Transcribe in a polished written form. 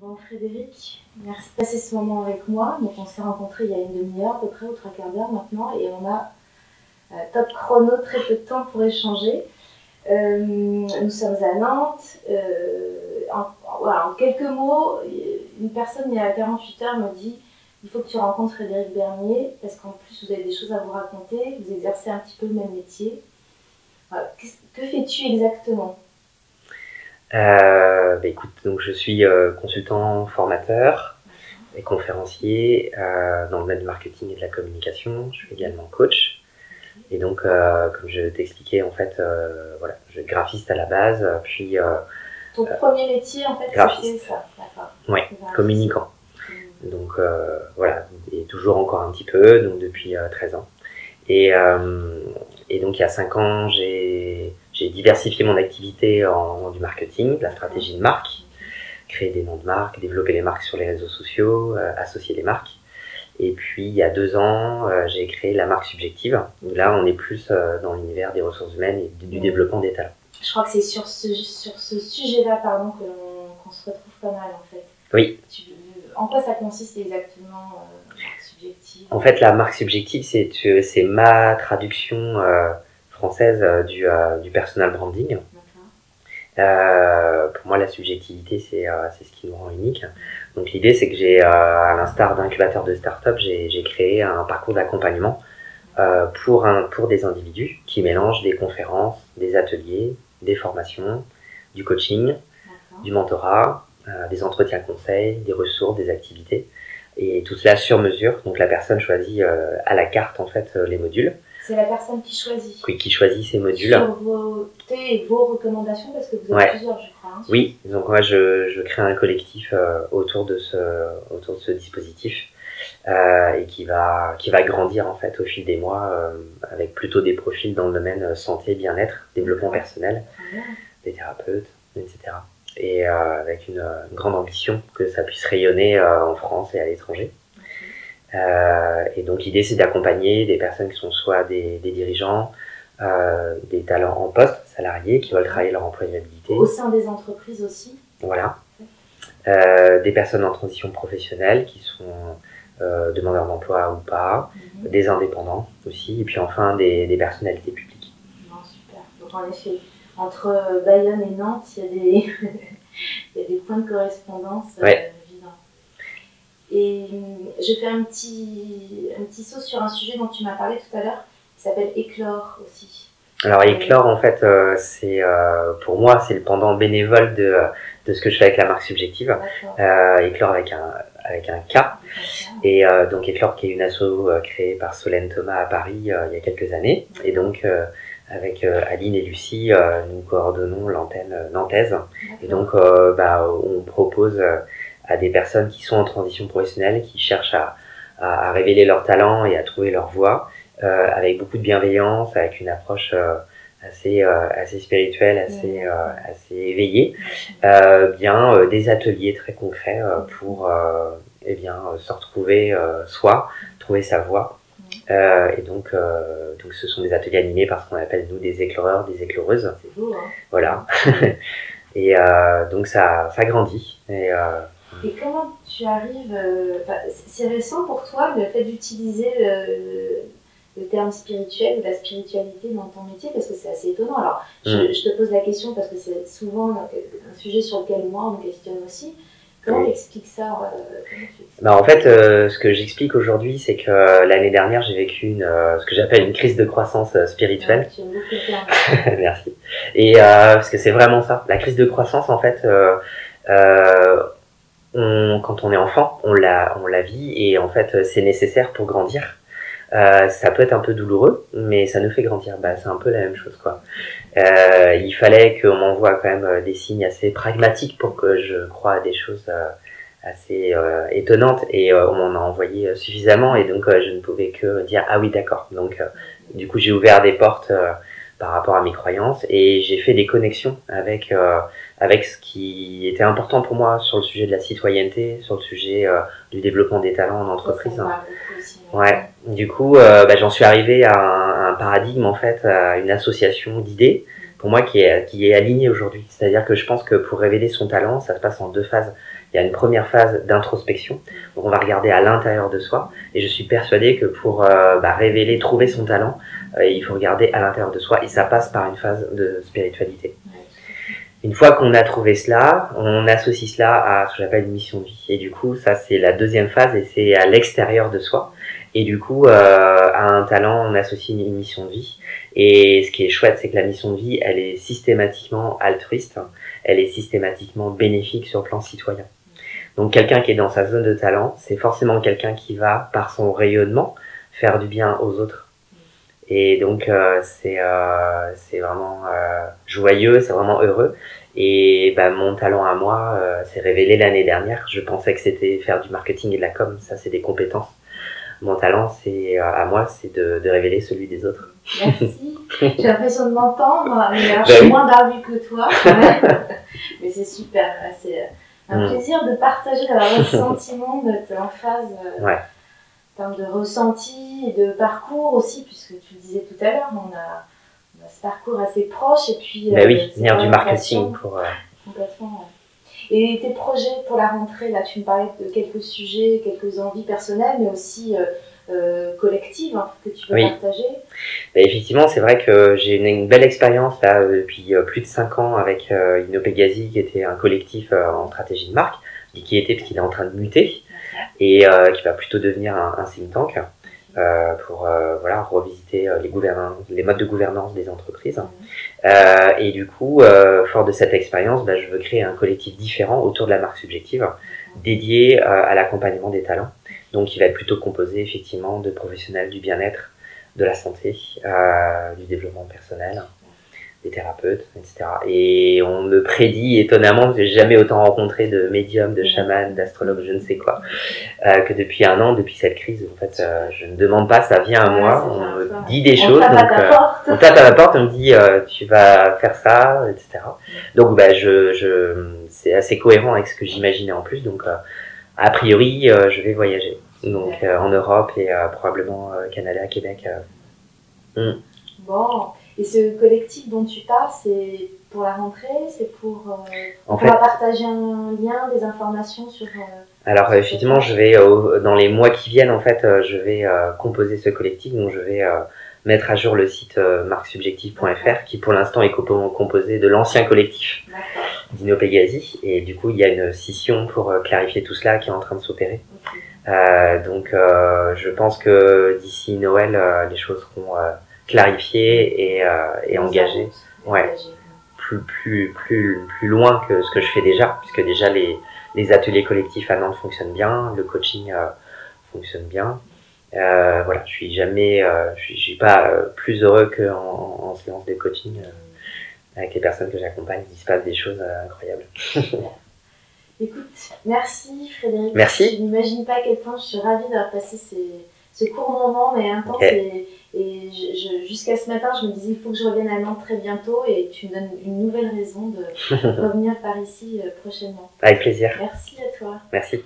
Bon, Frédéric, merci de passer ce moment avec moi. Donc, on s'est rencontrés il y a une demi-heure à peu près, ou 3/4 d'heure maintenant, et on a top chrono, très peu de temps pour échanger. Nous sommes à Nantes. En quelques mots, une personne il y a 48 heures me dit il faut que tu rencontres Frédéric Bernier parce qu'en plus vous avez des choses à vous raconter, vous exercez un petit peu le même métier. Voilà. Que fais-tu exactement ? Écoute, donc je suis consultant formateur et conférencier dans le domaine du marketing et de la communication. Je suis également coach. Et donc, comme je t'expliquais, en fait, voilà, je suis graphiste à la base, puis... Ton premier métier, en fait, graphiste. C'était ça, d'accord. Oui, communicant. Donc, voilà, et toujours encore un petit peu, donc depuis 13 ans. Et donc, il y a 5 ans, j'ai diversifié mon activité en du marketing, de la stratégie de marque, créer des noms de marques, développer les marques sur les réseaux sociaux, associer les marques. Et puis, il y a 2 ans, j'ai créé la marque subjective. Où là, on est plus dans l'univers des ressources humaines et du développement des talents. Je crois que c'est sur ce sujet-là qu'on se retrouve pas mal, en fait. Oui. En quoi ça consiste exactement, marque subjective ? En fait, la marque subjective, c'est ma traduction française du personal branding. Pour moi, la subjectivité, c'est ce qui nous rend unique. Donc l'idée, c'est que à l'instar d'incubateur de start-up, j'ai créé un parcours d'accompagnement pour des individus qui mélangent des conférences, des ateliers, des formations, du coaching, du mentorat, des entretiens conseils, des ressources, des activités. Et tout cela sur mesure. Donc la personne choisit à la carte en fait les modules. C'est la personne qui choisit. Oui, qui choisit ces modules. Sur vos recommandations, parce que vous êtes plusieurs, je crois. Hein, oui, donc moi je crée un collectif autour de ce dispositif et qui va grandir en fait au fil des mois avec plutôt des profils dans le domaine santé, bien-être, développement personnel, des thérapeutes, etc. Et avec une grande ambition que ça puisse rayonner en France et à l'étranger. Et donc l'idée c'est d'accompagner des personnes qui sont soit des dirigeants, des talents en poste, salariés, qui veulent travailler leur employabilité. Au sein des entreprises aussi. Voilà. Des personnes en transition professionnelle qui sont demandeurs d'emploi ou pas, des indépendants aussi, et puis enfin des personnalités publiques. Non, super. Donc en effet, entre Bayonne et Nantes, il y a des points de correspondance évidents. Et je fais un petit saut sur un sujet dont tu m'as parlé tout à l'heure, qui s'appelle Éclore aussi. Alors Éclore, en fait, c'est pour moi, c'est le pendant bénévole de ce que je fais avec la marque subjective. Éclore avec un K. Et donc Éclore qui est une asso créée par Solène Thomas à Paris il y a quelques années. Et donc avec Aline et Lucie, nous coordonnons l'antenne nantaise. Et donc on propose à des personnes qui sont en transition professionnelle, qui cherchent à révéler leur talent et à trouver leur voie, avec beaucoup de bienveillance, avec une approche assez spirituelle, assez éveillée, des ateliers très concrets pour se retrouver soi, trouver sa voie. Et donc ce sont des ateliers animés par ce qu'on appelle nous des éclaireurs, des éclaireuses. C'est beau, hein. Voilà. Et donc ça grandit. Et comment tu arrives... c'est récent pour toi le fait d'utiliser le terme spirituel ou la spiritualité dans ton métier, parce que c'est assez étonnant. Alors, je te pose la question parce que c'est souvent un sujet sur lequel moi on me questionne aussi. Comment tu expliques ça En fait, ce que j'explique aujourd'hui, c'est que l'année dernière, j'ai vécu ce que j'appelle une crise de croissance spirituelle. Tu aimes beaucoup le terme. Merci. Et parce que c'est vraiment ça. La crise de croissance, en fait... quand on est enfant, on la vit et en fait c'est nécessaire pour grandir. Ça peut être un peu douloureux, mais ça nous fait grandir. C'est un peu la même chose, quoi. Il fallait qu'on m'envoie quand même des signes assez pragmatiques pour que je croie à des choses assez étonnantes, et on m'en a envoyé suffisamment, et donc je ne pouvais que dire ah oui, d'accord. Donc du coup j'ai ouvert des portes par rapport à mes croyances, et j'ai fait des connexions avec ce qui était important pour moi sur le sujet de la citoyenneté, sur le sujet du développement des talents en entreprise. Ouais. Du coup, j'en suis arrivé à un paradigme, en fait, à une association d'idées pour moi, qui est aligné aujourd'hui. C'est-à-dire que je pense que pour révéler son talent, ça se passe en 2 phases. Il y a une première phase d'introspection, où on va regarder à l'intérieur de soi, et je suis persuadé que pour révéler, trouver son talent, il faut regarder à l'intérieur de soi, et ça passe par une phase de spiritualité. Une fois qu'on a trouvé cela, on associe cela à ce que j'appelle une mission de vie. Et du coup, ça c'est la deuxième phase, et c'est à l'extérieur de soi. Et du coup, à un talent, on associe une mission de vie. Et ce qui est chouette, c'est que la mission de vie, elle est systématiquement altruiste, elle est systématiquement bénéfique sur le plan citoyen. Donc quelqu'un qui est dans sa zone de talent, c'est forcément quelqu'un qui va, par son rayonnement, faire du bien aux autres. Et donc c'est vraiment joyeux, c'est vraiment heureux. Et mon talent à moi s'est révélé l'année dernière. Je pensais que c'était faire du marketing et de la com, ça c'est des compétences. Mon talent, c'est à moi, c'est de révéler celui des autres. Merci. J'ai l'impression de m'entendre, mais alors, je suis moins barbue que toi. Mais c'est super. C'est un plaisir de partager, d'avoir le sentiment d'être en phase en termes de ressenti et de parcours aussi, puisque tu le disais tout à l'heure, on a ce parcours assez proche. Et puis, oui, venir du marketing pour... Complètement. Et tes projets pour la rentrée, là, tu me parlais de quelques sujets, quelques envies personnelles, mais aussi collectives que tu veux partager. Effectivement, c'est vrai que j'ai une belle expérience là depuis plus de 5 ans avec Inopegasi, qui était un collectif en stratégie de marque, qui était parce qu'il est en train de muter et qui va plutôt devenir un think tank pour revisiter les modes de gouvernance des entreprises. Et du coup, fort de cette expérience, je veux créer un collectif différent autour de la marque subjective, dédié à l'accompagnement des talents. Donc, il va être plutôt composé effectivement de professionnels du bien-être, de la santé, du développement personnel, des thérapeutes, etc. Et on me prédit étonnamment, parce que j'ai jamais autant rencontré de médiums, de chamans, d'astrologues, je ne sais quoi, que depuis 1 an, depuis cette crise, en fait, je ne demande pas, ça vient à moi, on me dit des choses, on tape à ma porte, on me dit tu vas faire ça, etc. Donc c'est assez cohérent avec ce que j'imaginais en plus, donc a priori je vais voyager, donc en Europe et probablement Canada, Québec. Bon. Et ce collectif dont tu parles, c'est pour la rentrée, c'est pour partager un lien, des informations sur... Alors effectivement, je vais dans les mois qui viennent, en fait, je vais composer ce collectif, donc je vais mettre à jour le site marquesubjectives.fr, qui pour l'instant est composé de l'ancien collectif d'Inopegasi, et du coup il y a une scission pour clarifier tout cela qui est en train de s'opérer. Donc je pense que d'ici Noël, les choses seront clarifiées et engagées. Plus loin que ce que je fais déjà, puisque déjà les ateliers collectifs à Nantes fonctionnent bien, le coaching fonctionne bien. Je suis pas plus heureux qu'en séance de coaching avec les personnes que j'accompagne. Il se passe des choses incroyables. Écoute, merci Frédéric. Merci. Je n'imagine pas à quel point je suis ravie d'avoir passé ce court moment, mais intense. Et jusqu'à ce matin, je me disais, il faut que je revienne à Nantes très bientôt, et tu me donnes une nouvelle raison de revenir par ici prochainement. Avec plaisir. Merci à toi. Merci.